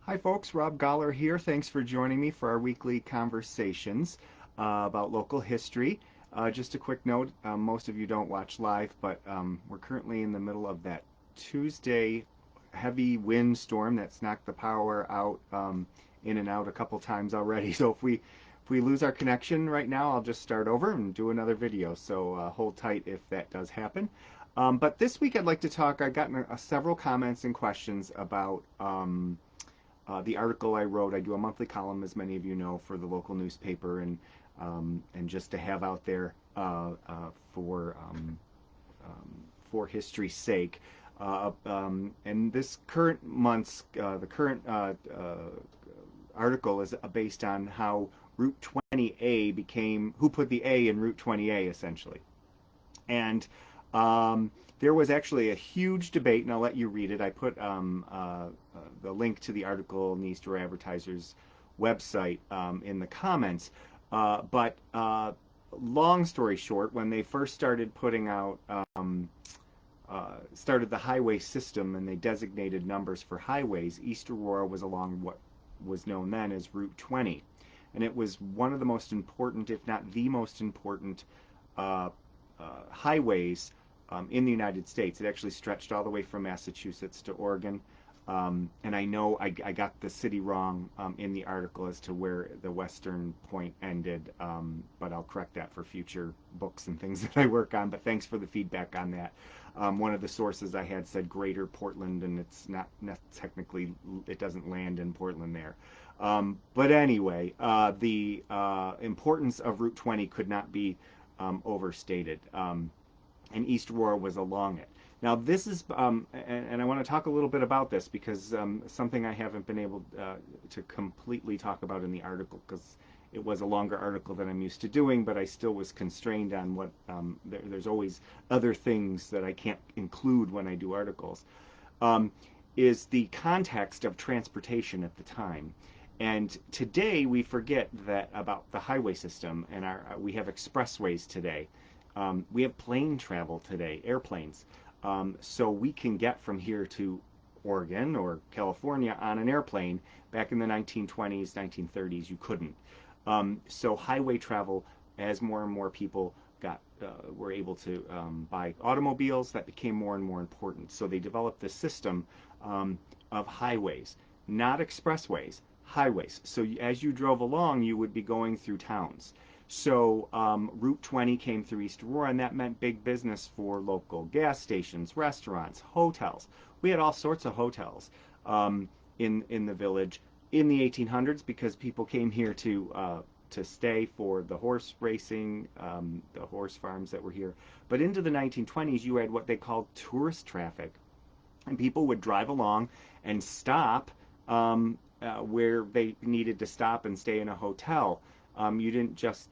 Hi folks, Rob Goller here. Thanks for joining me for our weekly conversations about local history. Just a quick note, most of you don't watch live, but we're currently in the middle of that Tuesday heavy windstorm that's knocked the power out in and out a couple times already. So if we lose our connection right now, I'll just start over and do another video. So hold tight if that does happen. But this week I'd like to talk. I've gotten several comments and questions about the article I wrote. I do a monthly column, as many of you know, for the local newspaper, and just to have out there for history's sake. And this current month's the current article is based on how Route 20A became, who put the A in Route 20A essentially. And there was actually a huge debate, and I'll let you read it. I put the link to the article in the East Aurora Advertiser's website in the comments. But long story short, when they first started putting out, started the highway system and they designated numbers for highways, East Aurora was along what was known then as Route 20. And it was one of the most important, if not the most important, uh, highways in the United States. It actually stretched all the way from Massachusetts to Oregon. And I know I got the city wrong in the article as to where the western point ended, but I'll correct that for future books and things that I work on. But thanks for the feedback on that. One of the sources I had said Greater Portland, and it's not technically, it doesn't land in Portland there. But anyway, the importance of Route 20 could not be overstated. And East Aurora was along it. Now, this is, and I want to talk a little bit about this because something I haven't been able to completely talk about in the article because it was a longer article than I'm used to doing, but I still was constrained on what, there's always other things that I can't include when I do articles, um, is the context of transportation at the time. And today we forget that about the highway system, and we have expressways today. We have plane travel today, airplanes. So we can get from here to Oregon or California on an airplane. Back in the 1920s, 1930s, you couldn't. So highway travel, as more and more people were able to buy automobiles, that became more and more important. So they developed this system of highways, not expressways, highways. So as you drove along, you would be going through towns. So Route 20 came through East Aurora, and that meant big business for local gas stations, restaurants, hotels. We had all sorts of hotels in the village in the 1800s because people came here to stay for the horse racing, the horse farms that were here. But into the 1920s, you had what they called tourist traffic, and people would drive along and stop where they needed to stop and stay in a hotel. You didn't just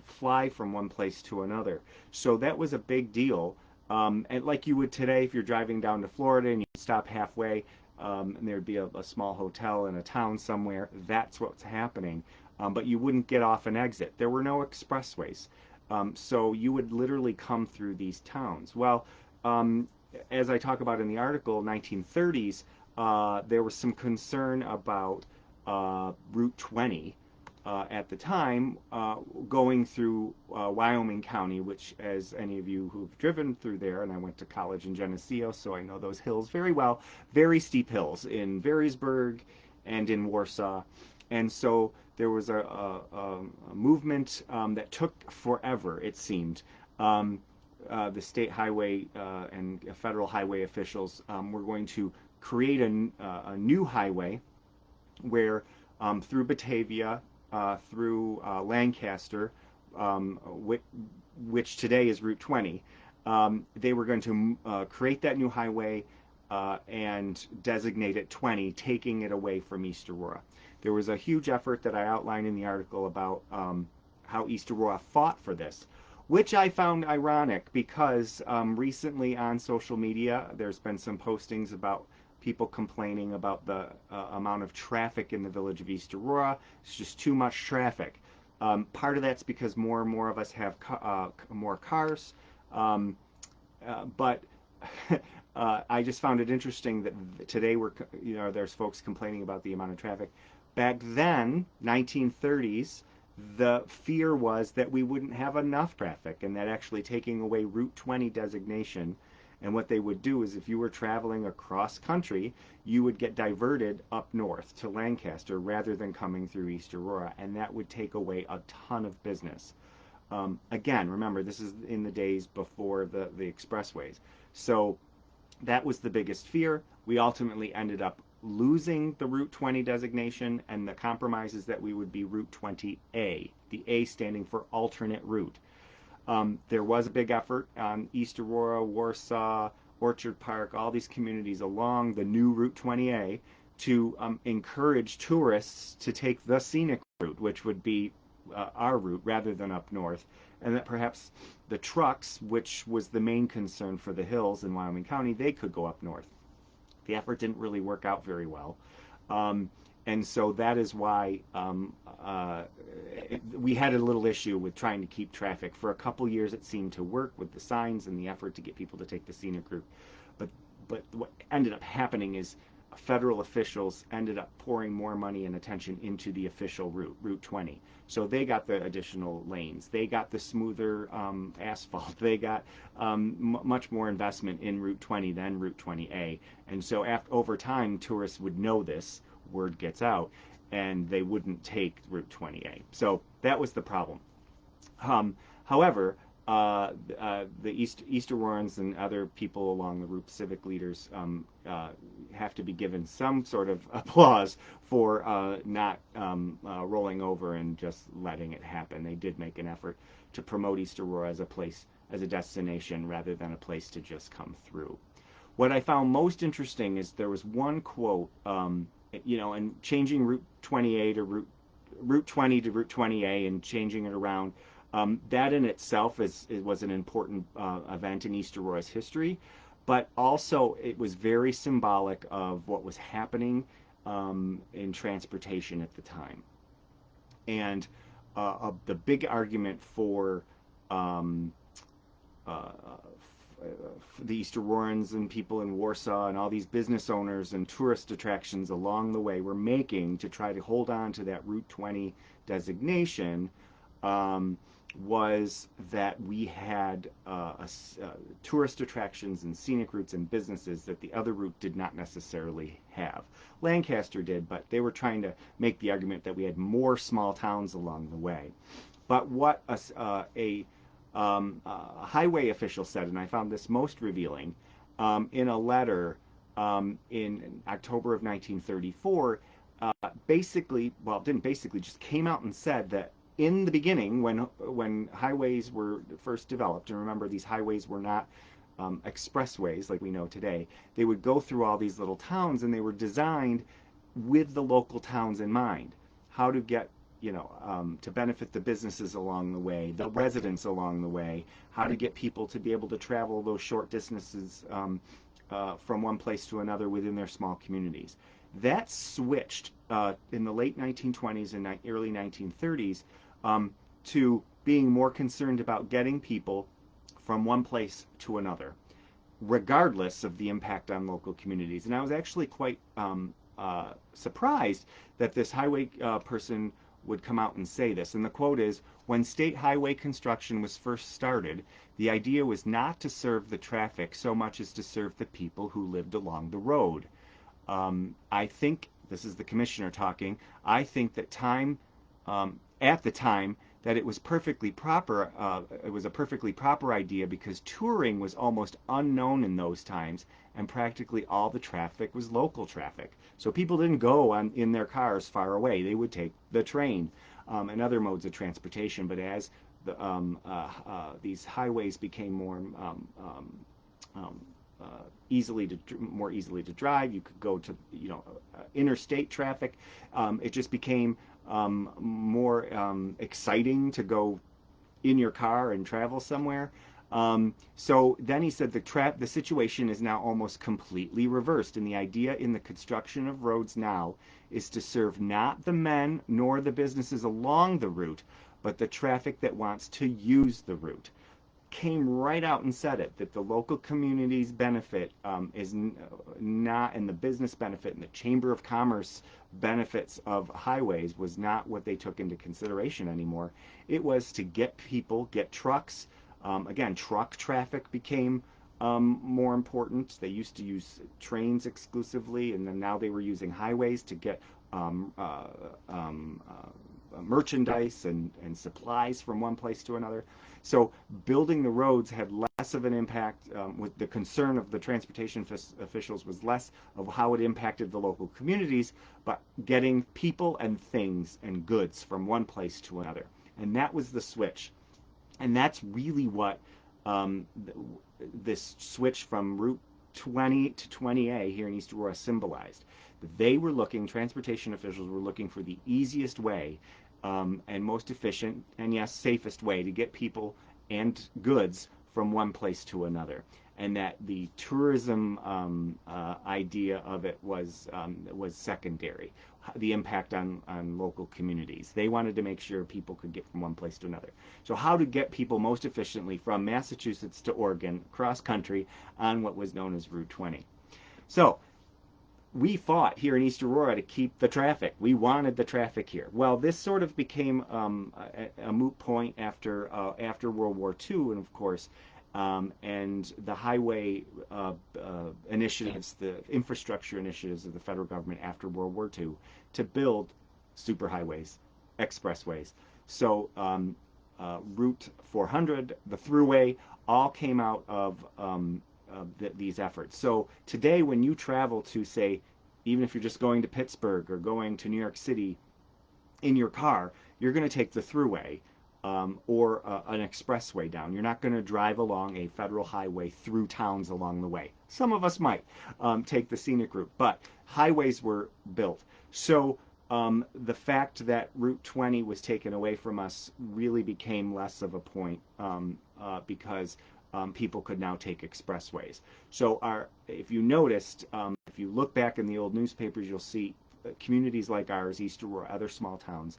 fly from one place to another. So that was a big deal. And like you would today, if you're driving down to Florida and you stop halfway, and there'd be a small hotel in a town somewhere, that's what's happening. But you wouldn't get off an exit. There were no expressways. So you would literally come through these towns. Well, um, as I talk about in the article, 1930s, there was some concern about Route 20 at the time, going through Wyoming County, which, as any of you who've driven through there, and I went to college in Geneseo, so I know those hills very well, very steep hills in Varysburg and in Warsaw. And so there was a movement that took forever, it seemed. Um, the state highway and federal highway officials were going to create a new highway where through Batavia, through Lancaster, which, today is Route 20, they were going to create that new highway and designate it 20, taking it away from East Aurora. There was a huge effort that I outlined in the article about how East Aurora fought for this, which I found ironic because recently on social media there's been some postings about people complaining about the amount of traffic in the village of East Aurora. It's just too much traffic. Part of that's because more and more of us have more cars, but I just found it interesting that today there's folks complaining about the amount of traffic. Back then, 1930s, the fear was that we wouldn't have enough traffic, and that actually taking away Route 20 designation, and what they would do is if you were traveling across country, you would get diverted up north to Lancaster rather than coming through East Aurora, and that would take away a ton of business. Again, remember, this is in the days before the expressways. So that was the biggest fear. We ultimately ended up losing the Route 20 designation, and the compromise is that we would be Route 20A, the A standing for alternate route. There was a big effort on East Aurora, Warsaw, Orchard Park, all these communities along the new Route 20A to encourage tourists to take the scenic route, which would be our route rather than up north, and that perhaps the trucks, which was the main concern for the hills in Wyoming County, they could go up north. The effort didn't really work out very well. And so that is why we had a little issue with trying to keep traffic. For a couple years, it seemed to work with the signs and the effort to get people to take the scenic route. But what ended up happening is federal officials ended up pouring more money and attention into the official route, Route 20. So they got the additional lanes. They got the smoother asphalt. They got much more investment in Route 20 than Route 20A. And so over time, tourists would know this, word gets out, and they wouldn't take Route 20A. So that was the problem. However, the East Aurorans and other people along the route, civic leaders, have to be given some sort of applause for not rolling over and just letting it happen. They did make an effort to promote East Aurora as a place, as a destination, rather than a place to just come through. What I found most interesting is there was one quote, and changing Route 28 or Route 20 to Route 20A and changing it around. That in itself was an important event in East Aurora's history, but also it was very symbolic of what was happening in transportation at the time. And the big argument for the East Aurorans and people in Warsaw and all these business owners and tourist attractions along the way were making to try to hold on to that Route 20 designation was that we had tourist attractions and scenic routes and businesses that the other route did not necessarily have. Lancaster did, but they were trying to make the argument that we had more small towns along the way. But what a highway official said, and I found this most revealing, in a letter in October of 1934, just came out and said that in the beginning, when highways were first developed, and remember these highways were not expressways like we know today, they would go through all these little towns, and they were designed with the local towns in mind. How to get to benefit the businesses along the way, the residents along the way, how to get people to be able to travel those short distances from one place to another within their small communities. That switched in the late 1920s and early 1930s to being more concerned about getting people from one place to another, regardless of the impact on local communities. And I was actually quite surprised that this highway person would come out and say this. And the quote is, "When state highway construction was first started, the idea was not to serve the traffic so much as to serve the people who lived along the road." I think, this is the commissioner talking, I think that at the time, that it was perfectly proper, it was a perfectly proper idea because touring was almost unknown in those times, and practically all the traffic was local traffic. So people didn't go in their cars far away. They would take the train and other modes of transportation. But as these highways became more easily to drive, you could go to interstate traffic. It just became more exciting to go in your car and travel somewhere. So then he said the situation is now almost completely reversed, and the idea in the construction of roads now is to serve not the men nor the businesses along the route, but the traffic that wants to use the route. came right out and said it, that the local community's benefit is not, and the business benefit and the Chamber of Commerce benefits of highways was not what they took into consideration anymore. It was to get people, get trucks. Again, truck traffic became more important. They used to use trains exclusively, and then now they were using highways to get um, uh, um, merchandise and supplies from one place to another. So building the roads had less of an impact. With the concern of the transportation officials was less of how it impacted the local communities, but getting people and things and goods from one place to another. And that was the switch. And that's really what um, this switch from Route 20 to 20A here in East Aurora symbolized. They were looking, transportation officials were looking for the easiest way and most efficient and, yes, safest way to get people and goods from one place to another. And that the tourism idea of it was secondary, the impact on local communities. They wanted to make sure people could get from one place to another. So how to get people most efficiently from Massachusetts to Oregon, cross country, on what was known as Route 20. So we fought here in East Aurora to keep the traffic. We wanted the traffic here. Well, this sort of became a moot point after World War II, and of course, and the highway initiatives, the infrastructure initiatives of the federal government after World War II to build superhighways, expressways. So Route 400, the Thruway, all came out of these efforts. So today, when you travel to, say, even if you're just going to Pittsburgh or going to New York City in your car, you're going to take the Thruway or an expressway down. You're not going to drive along a federal highway through towns along the way. Some of us might take the scenic route, but highways were built. So the fact that Route 20 was taken away from us really became less of a point because people could now take expressways. So if you noticed, if you look back in the old newspapers, you'll see communities like ours, East Aurora, other small towns,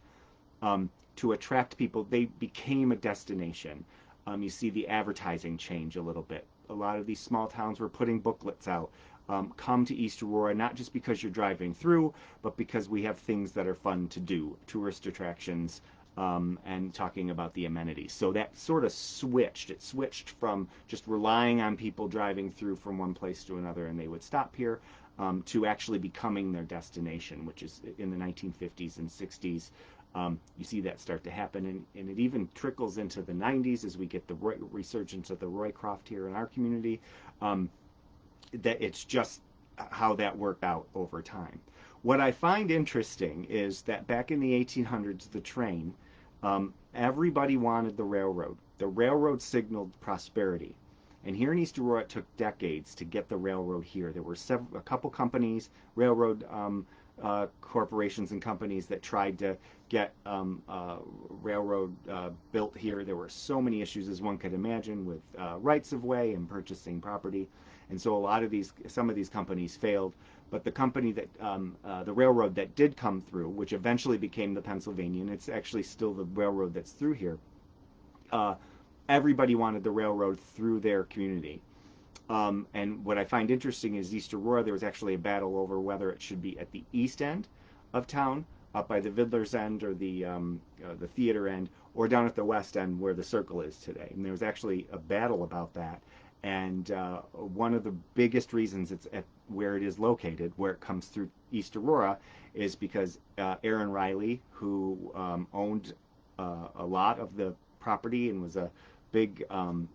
to attract people, they became a destination. You see the advertising change a little bit. A lot of these small towns were putting booklets out. Come to East Aurora, not just because you're driving through, but because we have things that are fun to do, tourist attractions, and talking about the amenities. So that sort of switched. It switched from just relying on people driving through from one place to another and they would stop here, to actually becoming their destination, which is in the 1950s and 60s. You see that start to happen, and it even trickles into the 90s as we get the resurgence of the Roycroft here in our community. That it's just how that worked out over time. What I find interesting is that back in the 1800s, the train, everybody wanted the railroad. The railroad signaled prosperity. And here in East Aurora, it took decades to get the railroad here. There were a couple companies, railroad corporations and companies that tried to get railroad built here. There were so many issues, as one could imagine, with rights of way and purchasing property. And so some of these companies failed. But the company that, the railroad that did come through, which eventually became the Pennsylvanian, it's actually still the railroad that's through here. Everybody wanted the railroad through their community. And what I find interesting is East Aurora, there was actually a battle over whether it should be at the east end of town, up by the Vidler's End or the theater end, or down at the west end where the Circle is today. And there was actually a battle about that. And one of the biggest reasons it's at where it is located, where it comes through East Aurora, is because Aaron Riley, who owned a lot of the property and was a big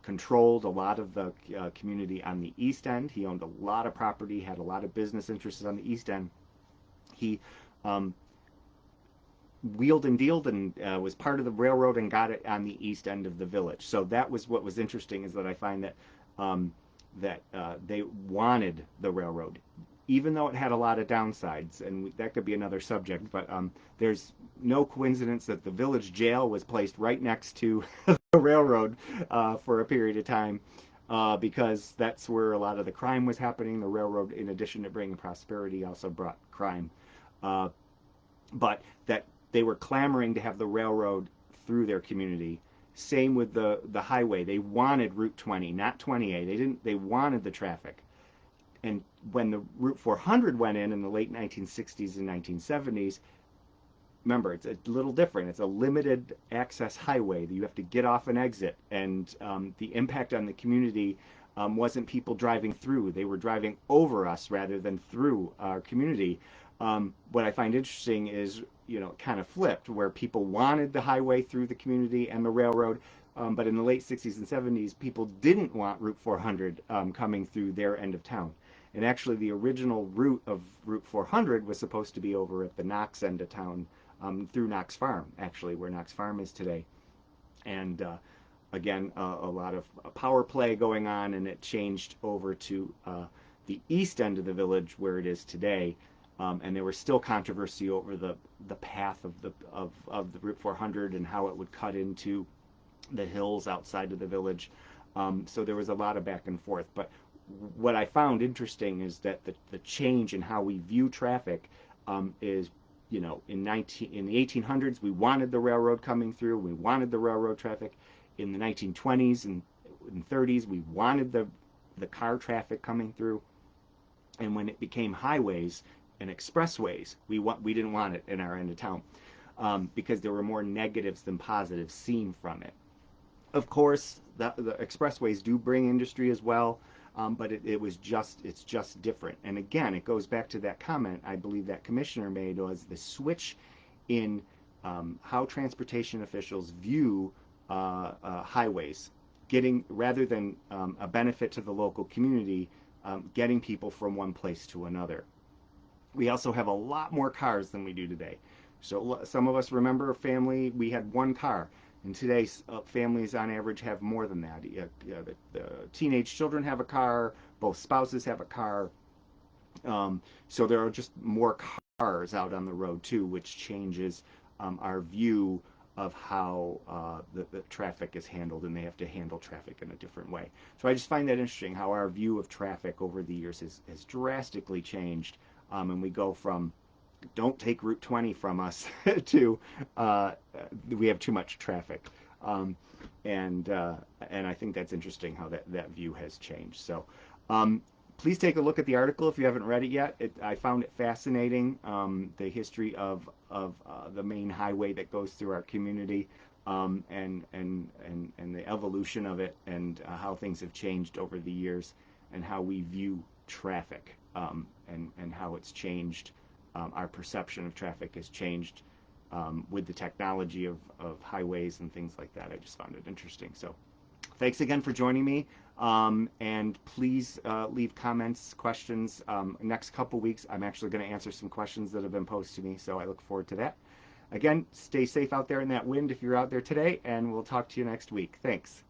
controlled a lot of the community on the east end. He owned a lot of property, had a lot of business interests on the east end. He wheeled and dealed and was part of the railroad and got it on the east end of the village. So that was what was interesting, is that I find that they wanted the railroad, even though it had a lot of downsides, and that could be another subject. But there's no coincidence that the village jail was placed right next to the railroad for a period of time, because that's where a lot of the crime was happening. The railroad, in addition to bringing prosperity, also brought crime. But that they were clamoring to have the railroad through their community, Same with the highway. They wanted Route 20, not 20A. They wanted the traffic. And when the Route 400 went in the late 1960s and 1970s, remember, it's a little different. It's a limited access highway that you have to get off and exit. And the impact on the community wasn't people driving through. They were driving over us rather than through our community. What I find interesting is, it kind of flipped, where people wanted the highway through the community and the railroad. But in the late 60s and 70s, people didn't want Route 400 coming through their end of town. And actually, the original route of Route 400 was supposed to be over at the Knox end of town, through Knox Farm, actually, where Knox Farm is today. And again, a lot of power play going on, and it changed over to the east end of the village where it is today. And there was still controversy over the path of the Route 400 and how it would cut into the hills outside of the village. So there was a lot of back and forth. But what I found interesting is that the change in how we view traffic is, in the 1800s, we wanted the railroad coming through. We wanted the railroad traffic. In the 1920s and 30s, we wanted the car traffic coming through. And when it became highways and expressways, we didn't want it in our end of town, because there were more negatives than positives seen from it. Of course, the expressways do bring industry as well. But it's just different. And again, it goes back to that comment I believe that commissioner made, was the switch in how transportation officials view highways, rather than a benefit to the local community, getting people from one place to another. We also have a lot more cars than we do today. So some of us remember a family, we had one car. And today, families on average have more than that. The teenage children have a car, both spouses have a car. So there are just more cars out on the road too, which changes our view of how the traffic is handled, and they have to handle traffic in a different way. So I just find that interesting, how our view of traffic over the years has drastically changed, and we go from don't take Route 20 from us to we have too much traffic. And I think that's interesting how that view has changed. So please take a look at the article if you haven't read it yet. I found it fascinating, the history of the main highway that goes through our community, and the evolution of it, and how things have changed over the years, and how we view traffic, and how it's changed. Our perception of traffic has changed with the technology of highways and things like that. I just found it interesting. So thanks again for joining me. And please leave comments, questions. Next couple weeks, I'm actually going to answer some questions that have been posed to me. So I look forward to that. Again, stay safe out there in that wind if you're out there today, and we'll talk to you next week. Thanks.